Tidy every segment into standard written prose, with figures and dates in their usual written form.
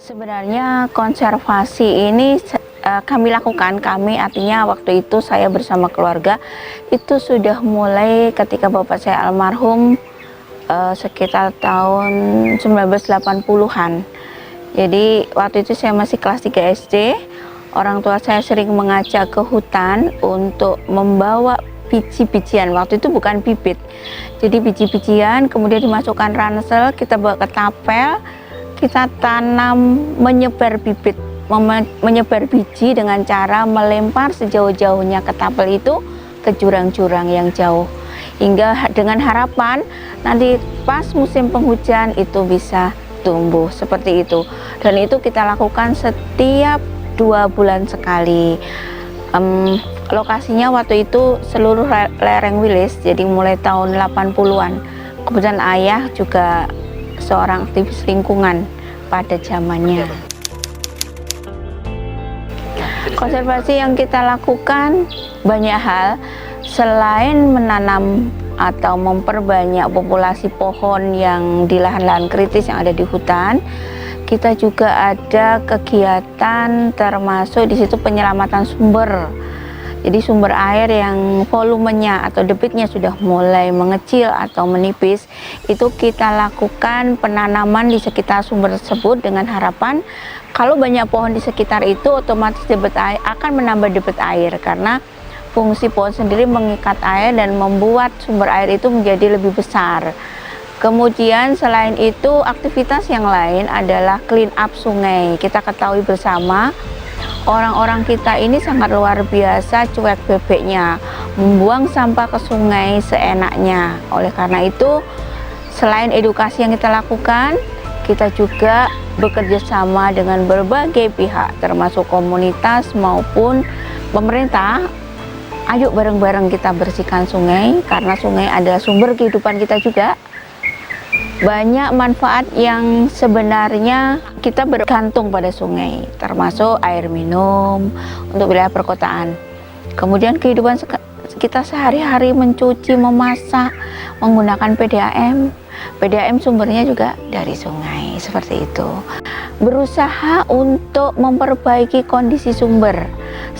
Sebenarnya konservasi ini kami lakukan, artinya waktu itu saya bersama keluarga itu sudah mulai ketika bapak saya almarhum sekitar tahun 1980-an. Jadi waktu itu saya masih kelas 3 SD, orang tua saya sering mengajak ke hutan untuk membawa biji-bijian. Waktu itu bukan bibit, jadi biji-bijian kemudian dimasukkan ransel, kita bawa ke tapel, kita tanam, menyebar bibit, menyebar biji dengan cara melempar sejauh-jauhnya ke tapel itu ke jurang-jurang yang jauh, hingga dengan harapan nanti pas musim penghujan itu bisa tumbuh seperti itu. Dan itu kita lakukan setiap 2 bulan sekali. Lokasinya waktu itu seluruh lereng Wilis, jadi mulai tahun 80-an. Kemudian ayah juga seorang aktivis lingkungan pada zamannya. Konservasi yang kita lakukan banyak hal, selain menanam atau memperbanyak populasi pohon yang di lahan-lahan kritis yang ada di hutan, kita juga ada kegiatan termasuk di situ penyelamatan sumber. Jadi sumber air yang volumenya atau debitnya sudah mulai mengecil atau menipis, itu kita lakukan penanaman di sekitar sumber tersebut dengan harapan kalau banyak pohon di sekitar itu otomatis debit air akan menambah debit air, karena fungsi pohon sendiri mengikat air dan membuat sumber air itu menjadi lebih besar. Kemudian selain itu aktivitas yang lain adalah clean up sungai. Kita ketahui bersama orang-orang kita ini sangat luar biasa cuek bebeknya, membuang sampah ke sungai seenaknya. Oleh karena itu, selain edukasi yang kita lakukan, kita juga bekerja sama dengan berbagai pihak, termasuk komunitas maupun pemerintah. Ayo bareng-bareng kita bersihkan sungai, karena sungai adalah sumber kehidupan kita juga. Banyak manfaat yang sebenarnya kita bergantung pada sungai, termasuk air minum untuk wilayah perkotaan. Kemudian kehidupan kita sehari-hari mencuci, memasak, menggunakan PDAM. PDAM sumbernya juga dari sungai, seperti itu. Berusaha untuk memperbaiki kondisi sumber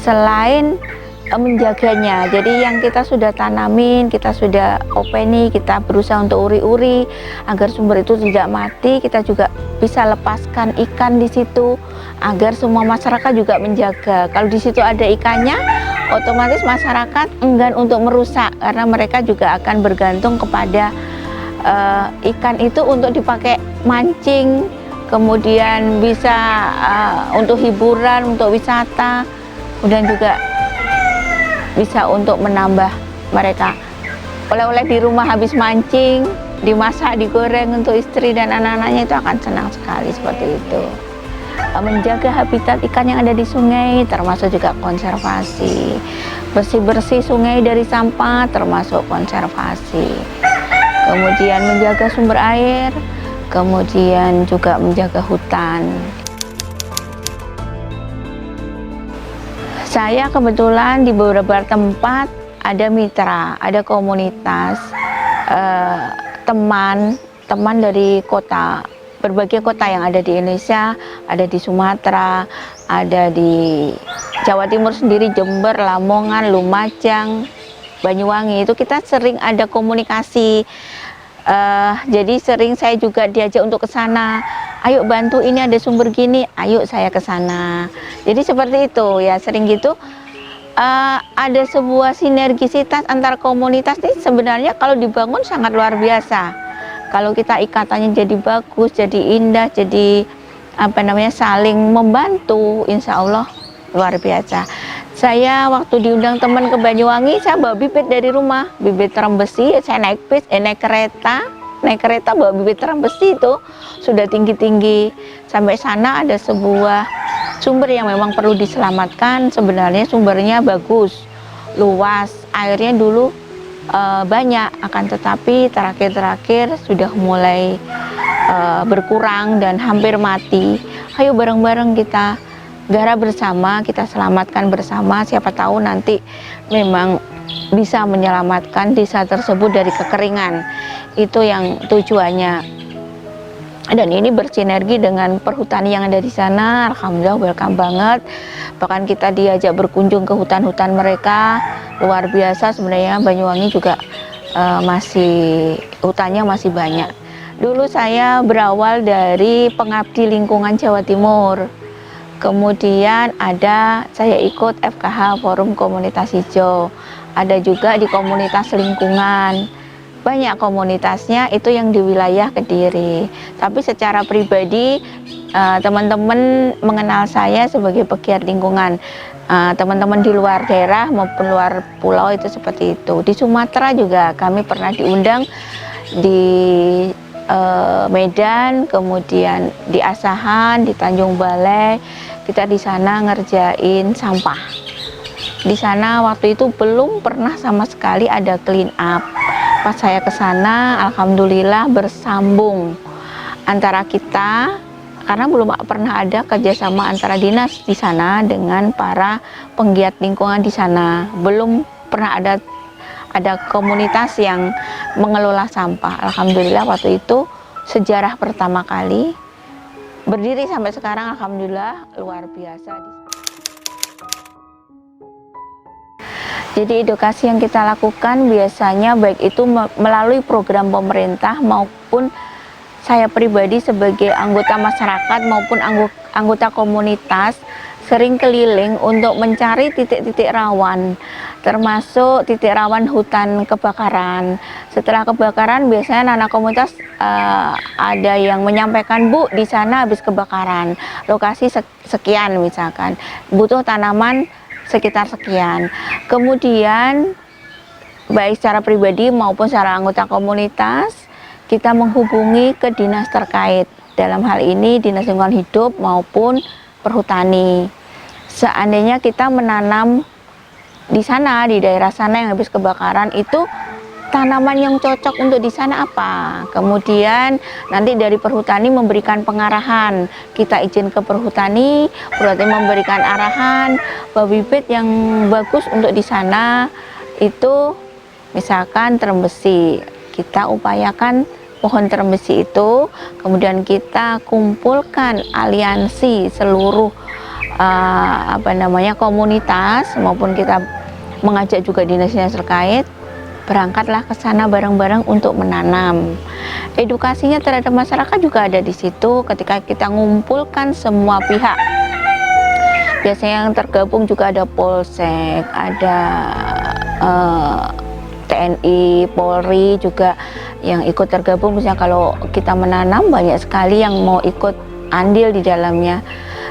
selain menjaganya. Jadi yang kita sudah tanamin, kita sudah openi, kita berusaha untuk uri-uri agar sumber itu tidak mati. Kita juga bisa lepaskan ikan di situ agar semua masyarakat juga menjaga. Kalau di situ ada ikannya, otomatis masyarakat enggan untuk merusak, karena mereka juga akan bergantung kepada ikan itu untuk dipakai mancing, kemudian bisa untuk hiburan, untuk wisata, kemudian juga bisa untuk menambah mereka oleh-oleh di rumah habis mancing, dimasak, digoreng untuk istri dan anak-anaknya, itu akan senang sekali seperti itu. Menjaga habitat ikan yang ada di sungai termasuk juga konservasi. Bersih-bersih sungai dari sampah termasuk konservasi. Kemudian menjaga sumber air, kemudian juga menjaga hutan. Saya kebetulan di beberapa tempat ada mitra, ada komunitas, teman dari kota, berbagai kota yang ada di Indonesia, ada di Sumatera, ada di Jawa Timur sendiri, Jember, Lamongan, Lumajang, Banyuwangi. Itu kita sering ada komunikasi. Jadi sering saya juga diajak untuk ke sana. Ayo bantu, ini ada sumber gini, ayo saya ke sana. Jadi seperti itu ya, sering gitu. Ada sebuah sinergisitas antar komunitas ini sebenarnya kalau dibangun sangat luar biasa. Kalau kita ikatannya jadi bagus, jadi indah, jadi saling membantu, insya Allah luar biasa. Saya waktu diundang teman ke Banyuwangi, saya bawa bibit dari rumah, bibit terang besi. Saya naik bis, naik kereta bawa bibit terang besi itu sudah tinggi-tinggi. Sampai sana ada sebuah sumber yang memang perlu diselamatkan. Sebenarnya sumbernya bagus, luas, airnya dulu banyak, akan tetapi terakhir-terakhir sudah mulai berkurang dan hampir mati. Ayo bareng-bareng kita garap bersama, kita selamatkan bersama. Siapa tahu nanti memang bisa menyelamatkan desa tersebut dari kekeringan. Itu yang tujuannya. Dan ini bersinergi dengan perhutani yang ada di sana. Alhamdulillah welcome banget. Bahkan kita diajak berkunjung ke hutan-hutan mereka. Luar biasa sebenarnya, Banyuwangi juga masih hutannya masih banyak. Dulu saya berawal dari pengabdi lingkungan Jawa Timur. Kemudian saya ikut FKH Forum Komunitas Hijau. Ada juga di komunitas lingkungan. Banyak komunitasnya itu yang di wilayah Kediri. Tapi secara pribadi teman-teman mengenal saya sebagai pegiat lingkungan. Teman-teman di luar daerah maupun luar pulau itu seperti itu. Di Sumatera juga kami pernah diundang di Medan, kemudian di Asahan, di Tanjung Balai. Kita di sana ngerjain sampah. Di sana waktu itu belum pernah sama sekali ada clean up. Pas saya ke sana, alhamdulillah bersambung antara kita, karena belum pernah ada kerjasama antara dinas di sana dengan para penggiat lingkungan di sana. Belum pernah ada komunitas yang mengelola sampah. Alhamdulillah waktu itu sejarah pertama kali, berdiri sampai sekarang alhamdulillah luar biasa. Jadi edukasi yang kita lakukan biasanya baik itu melalui program pemerintah maupun saya pribadi sebagai anggota masyarakat maupun anggota komunitas sering keliling untuk mencari titik-titik rawan, termasuk titik rawan hutan kebakaran. Setelah kebakaran biasanya anak komunitas ada yang menyampaikan, Bu, di sana habis kebakaran, lokasi sekian misalkan, butuh tanaman sekitar sekian. Kemudian baik secara pribadi maupun secara anggota komunitas kita menghubungi ke dinas terkait, dalam hal ini Dinas Lingkungan Hidup maupun Perhutani. Seandainya kita menanam di sana, di daerah sana yang habis kebakaran, itu tanaman yang cocok untuk di sana apa. Kemudian nanti dari Perhutani memberikan pengarahan, kita izin ke Perhutani memberikan arahan bahwa bibit yang bagus untuk di sana itu misalkan terem besi. Kita upayakan pohon terem besi itu, kemudian kita kumpulkan aliansi seluruh komunitas maupun kita mengajak juga dinas-dinas terkait. Berangkatlah ke sana bareng-bareng untuk menanam. Edukasinya terhadap masyarakat juga ada di situ ketika kita ngumpulkan semua pihak. Biasanya yang tergabung juga ada Polsek, ada TNI, Polri juga yang ikut tergabung. Misalnya kalau kita menanam banyak sekali yang mau ikut andil di dalamnya.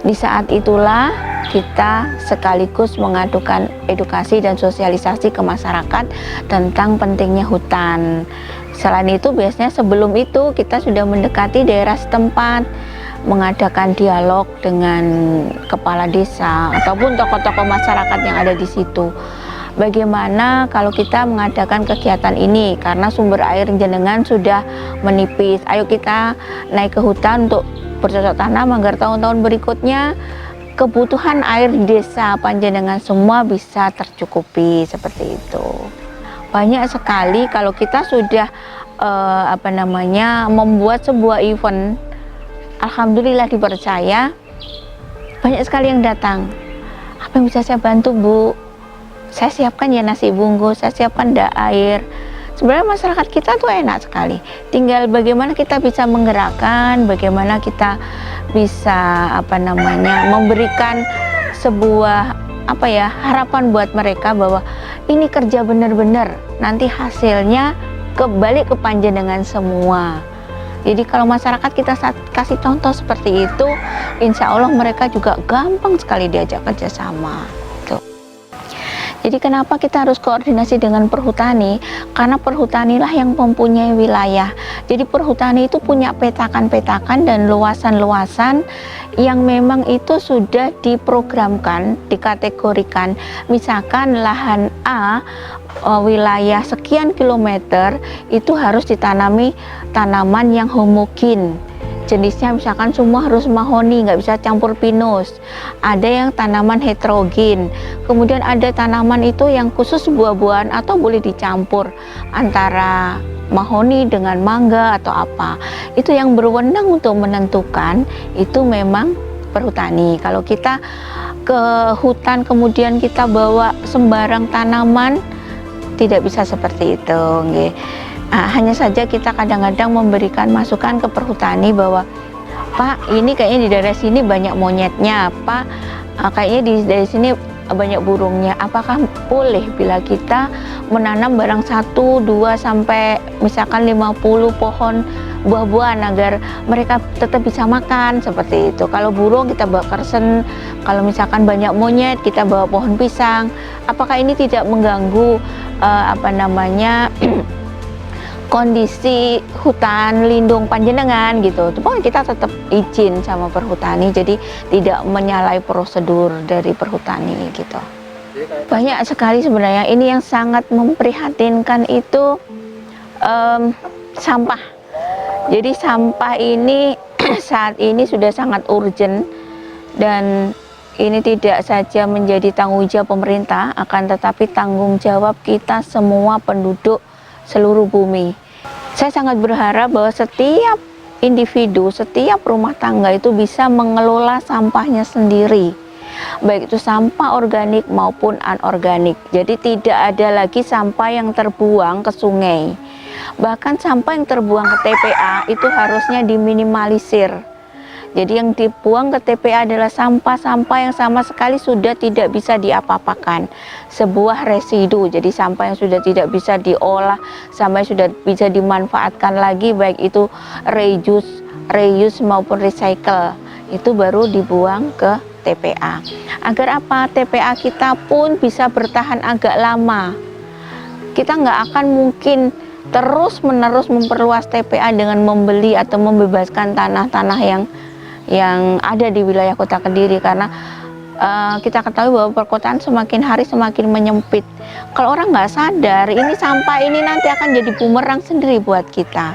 Di saat itulah kita sekaligus mengadukan edukasi dan sosialisasi ke masyarakat tentang pentingnya hutan. Selain itu biasanya sebelum itu kita sudah mendekati daerah setempat, mengadakan dialog dengan kepala desa ataupun tokoh-tokoh masyarakat yang ada di situ. Bagaimana kalau kita mengadakan kegiatan ini, karena sumber air jenengan sudah menipis, ayo kita naik ke hutan untuk bercocok tanam agar tahun-tahun berikutnya kebutuhan air di desa panjenengan semua bisa tercukupi, seperti itu. Banyak sekali kalau kita sudah membuat sebuah event, alhamdulillah dipercaya, banyak sekali yang datang. Apa yang bisa saya bantu, Bu? Saya siapkan ya nasi bungkus, saya siapkan air. Sebenarnya masyarakat kita tuh enak sekali. Tinggal bagaimana kita bisa menggerakkan, bagaimana kita bisa memberikan sebuah harapan buat mereka bahwa ini kerja benar-benar, nanti hasilnya kembali ke panjenengan semua. Jadi kalau masyarakat kita kasih contoh seperti itu, insya Allah mereka juga gampang sekali diajak kerjasama. Jadi kenapa kita harus koordinasi dengan perhutani? Karena perhutanilah yang mempunyai wilayah. Jadi perhutani itu punya petakan-petakan dan luasan-luasan yang memang itu sudah diprogramkan, dikategorikan. Misalkan lahan A, wilayah sekian kilometer itu harus ditanami tanaman yang homogen. Jenisnya misalkan semua harus mahoni, nggak bisa campur pinus. Ada yang tanaman heterogen. Kemudian ada tanaman itu yang khusus buah-buahan atau boleh dicampur antara mahoni dengan mangga atau apa. Itu yang berwenang untuk menentukan itu memang perhutani. Kalau kita ke hutan kemudian kita bawa sembarang tanaman, tidak bisa seperti itu, nggih. Hanya saja kita kadang-kadang memberikan masukan ke perhutani bahwa Pak, ini kayaknya di daerah sini banyak monyetnya, Pak, kayaknya dari sini banyak burungnya. Apakah boleh bila kita menanam barang 1, 2 sampai misalkan 50 pohon buah-buahan agar mereka tetap bisa makan seperti itu. Kalau burung kita bawa kersen, kalau misalkan banyak monyet kita bawa pohon pisang. Apakah ini tidak mengganggu kondisi hutan lindung panjenengan gitu? Pokoknya kita tetap izin sama perhutani, jadi tidak menyalahi prosedur dari perhutani gitu. Banyak sekali sebenarnya. Ini yang sangat memprihatinkan itu sampah. Jadi sampah ini saat ini sudah sangat urgent, dan ini tidak saja menjadi tanggung jawab pemerintah, akan tetapi tanggung jawab kita semua penduduk seluruh bumi. Saya sangat berharap bahwa setiap individu, setiap rumah tangga itu bisa mengelola sampahnya sendiri, baik itu sampah organik maupun anorganik. Jadi tidak ada lagi sampah yang terbuang ke sungai. Bahkan sampah yang terbuang ke TPA itu harusnya diminimalisir. Jadi yang dibuang ke TPA adalah sampah-sampah yang sama sekali sudah tidak bisa diapa-apakan, sebuah residu. Jadi sampah yang sudah tidak bisa diolah, sampah yang sudah bisa dimanfaatkan lagi, baik itu reuse maupun recycle, itu baru dibuang ke TPA. Agar apa? TPA kita pun bisa bertahan agak lama. Kita nggak akan mungkin terus-menerus memperluas TPA dengan membeli atau membebaskan tanah-tanah yang ada di wilayah kota Kediri, karena kita ketahui bahwa perkotaan semakin hari semakin menyempit. Kalau orang nggak sadar, ini sampah ini nanti akan jadi bumerang sendiri buat kita.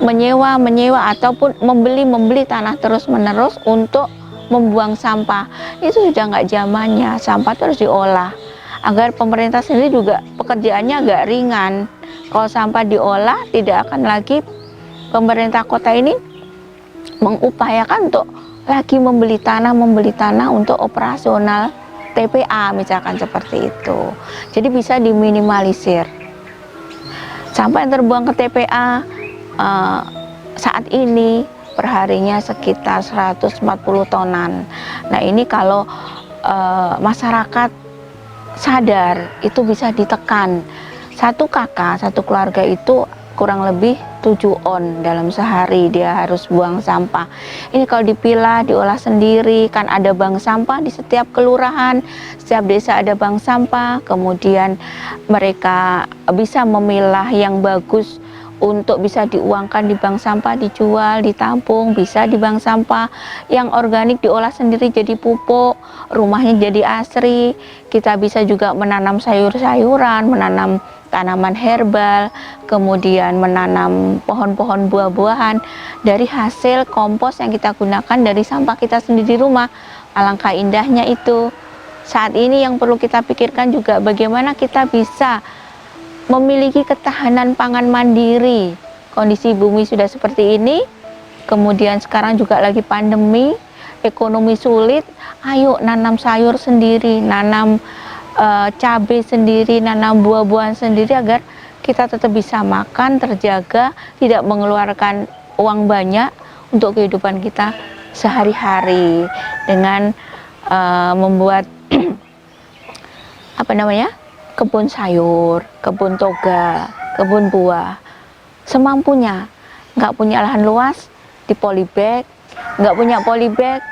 Menyewa ataupun membeli tanah terus-menerus untuk membuang sampah, itu sudah nggak zamannya. Sampah itu harus diolah, agar pemerintah sendiri juga pekerjaannya agak ringan. Kalau sampah diolah, tidak akan lagi pemerintah kota ini mengupayakan untuk lagi membeli tanah untuk operasional TPA misalkan seperti itu. Jadi bisa diminimalisir. Sampah yang terbuang ke TPA saat ini perharinya sekitar 140 tonan. Nah ini kalau masyarakat sadar, itu bisa ditekan. Satu kakak, satu keluarga itu kurang lebih 7 on dalam sehari dia harus buang sampah. Ini kalau dipilah, diolah sendiri, kan ada bank sampah di setiap kelurahan, setiap desa ada bank sampah. Kemudian mereka bisa memilah yang bagus untuk bisa diuangkan di bank sampah, dijual, ditampung, bisa di bank sampah. Yang organik diolah sendiri jadi pupuk, rumahnya jadi asri. Kita bisa juga menanam sayur-sayuran, menanam tanaman herbal, kemudian menanam pohon-pohon buah-buahan dari hasil kompos yang kita gunakan dari sampah kita sendiri di rumah. Alangkah indahnya itu. Saat ini yang perlu kita pikirkan juga bagaimana kita bisa memiliki ketahanan pangan mandiri. Kondisi bumi sudah seperti ini, kemudian sekarang juga lagi pandemi, ekonomi sulit. Ayo nanam sayur sendiri, nanam cabai sendiri, nanam buah-buahan sendiri, agar kita tetap bisa makan, terjaga, tidak mengeluarkan uang banyak untuk kehidupan kita sehari-hari dengan membuat kebun sayur, kebun toga, kebun buah semampunya. Nggak punya lahan luas, di polybag. Nggak punya polybag,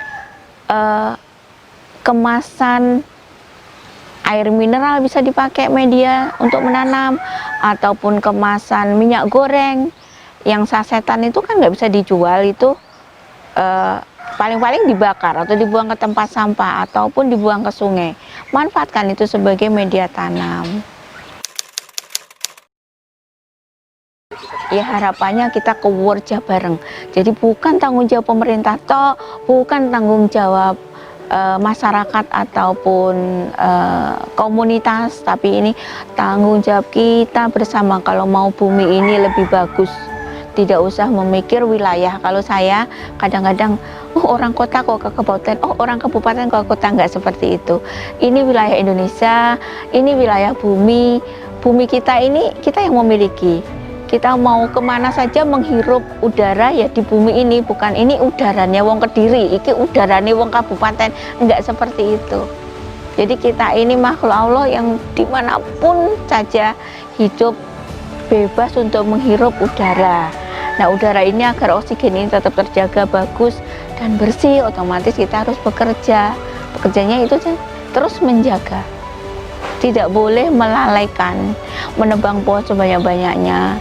kemasan air mineral bisa dipakai media untuk menanam, ataupun kemasan minyak goreng yang sasetan itu kan nggak bisa dijual, itu paling-paling dibakar atau dibuang ke tempat sampah ataupun dibuang ke sungai. Manfaatkan itu sebagai media tanam. Ya harapannya kita kerja bareng. Jadi bukan tanggung jawab pemerintah toh, bukan tanggung jawab masyarakat ataupun komunitas, tapi ini tanggung jawab kita bersama kalau mau bumi ini lebih bagus. Tidak usah memikir wilayah. Kalau saya kadang-kadang, orang kota kok ke kabupaten, orang kabupaten kok ke kota, nggak seperti itu. Ini wilayah Indonesia, ini wilayah bumi. Bumi kita ini kita yang memiliki. Kita mau kemana saja menghirup udara ya di bumi ini, bukan ini udaranya wong Kediri, iki udaranya wong kabupaten, nggak seperti itu. Jadi kita ini makhluk Allah yang dimanapun saja hidup bebas untuk menghirup udara. Nah, udara ini agar oksigen ini tetap terjaga bagus dan bersih, otomatis kita harus bekerja. Bekerjanya itu terus menjaga. Tidak boleh melalaikan, menebang pohon sebanyak-banyaknya.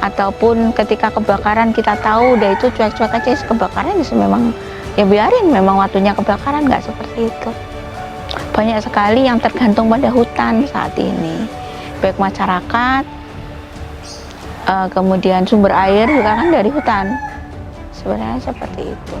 Ataupun ketika kebakaran kita tahu udah itu cuek-cuek aja kebakaran, itu memang ya biarin, memang waktunya kebakaran, nggak seperti itu. Banyak sekali yang tergantung pada hutan saat ini, baik masyarakat, kemudian sumber air juga kan dari hutan, sebenarnya seperti itu.